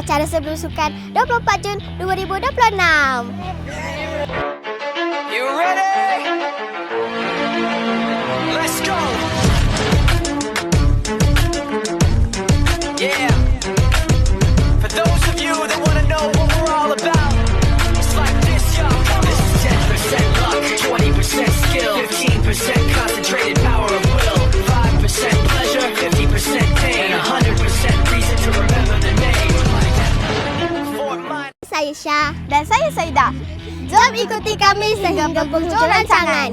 acara sebelum sukan 24 Jun 2026. You ready? Let's go. Yeah. For those of you that want to know what we're all about, it's like this, y'all. This is 10% luck, 20% skill, 15% concentrated power of will, 5% pleasure, 50% pain, and 100% reason to remember the name. Saya Syah dan saya Saidah. Jom ikuti kami sehingga penghujung rancangan.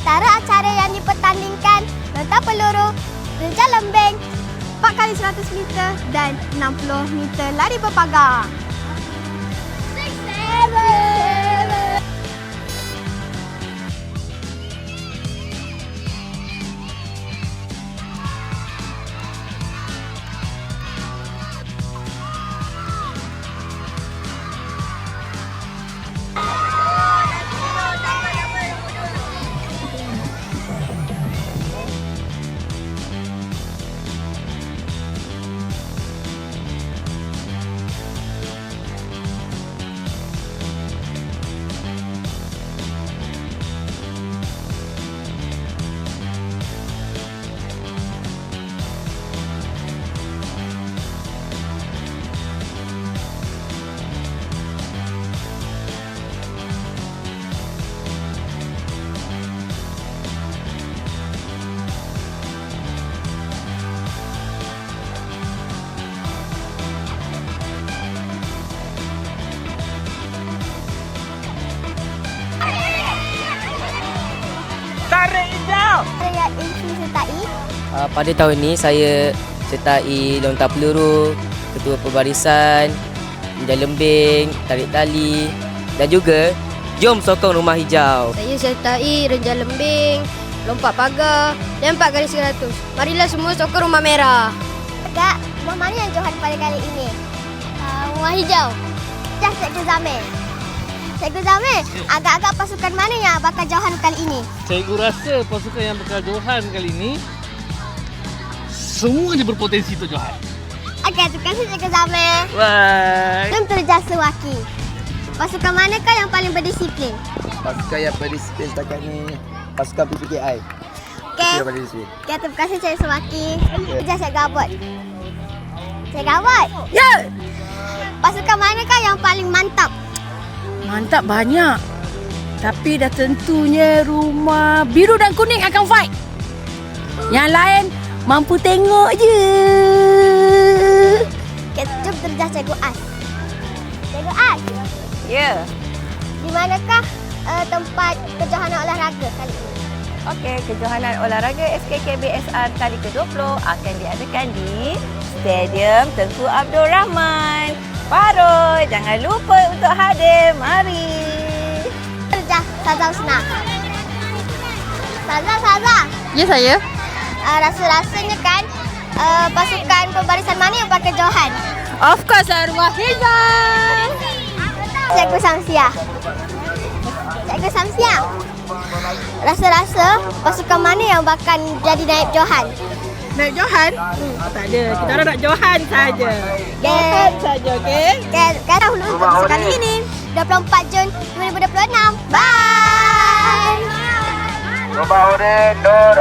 Antara acara yang dipertandingkan lontar peluru, renjang lembing, 4x100 meter dan 60 meter lari berpagar. Tarik hijau. Saya Insi sertai. Pada tahun ini saya sertai lontar peluru, ketua pembarisan, renjang lembing, tarik tali dan juga jom sokong rumah hijau. Saya sertai renjang lembing, lompat pagar dan 4x100. Marilah semua sokong rumah merah. Agak, rumah mana yang Johan pada kali ini? Rumah hijau. Dah Cikgu Zamir. Cikgu Zamir, agak-agak pasukan mana yang bakal Johan kali ini? Cikgu rasa pasukan yang bakal Johan kali ini semuanya berpotensi untuk Johan. Okey, terima kasih Cikgu Zamir. Bye. Jom terjas sewaki. Pasukan manakah yang paling berdisiplin? Pasukan yang berdisiplin setakat ni pasukan PPKI. Okey. Yang berdisiplin. Okey, terima kasih Cikgu Sewaki. Terjas Cikgu Abot. Cikgu Abot. Ya, Pasukan manakah yang paling mantap? mantap banyak. Tapi dah tentunya rumah biru dan kuning akan fight. Yang lain mampu tengok je. Okey, jom terjas Cikgu As. Cikgu As, Ya, di manakah tempat kejohanan olahraga kali ini? okey. Kejohanan olahraga SKKBSR kali ke-20 akan diadakan di Stadium Tengku Abdul Rahman. Paroi, jangan lupa untuk hadir. Mari. Terjas Saza Husna. Saza. Ya, saya. Rasa-rasanya kan pasukan pembarisan mana yang pakai Johan? Of course, arwah hijau. Cikgu Samsia. Cikgu Samsia. Rasa-rasa pasukan mana yang bakal jadi naib Johan? Naik Johan? Tak ada. Kita orang nak Johan saja. Johan saja, okey? Sekarang dulu untuk sekali ini 24 Jun 2026. Bye. Rumah Udin Nur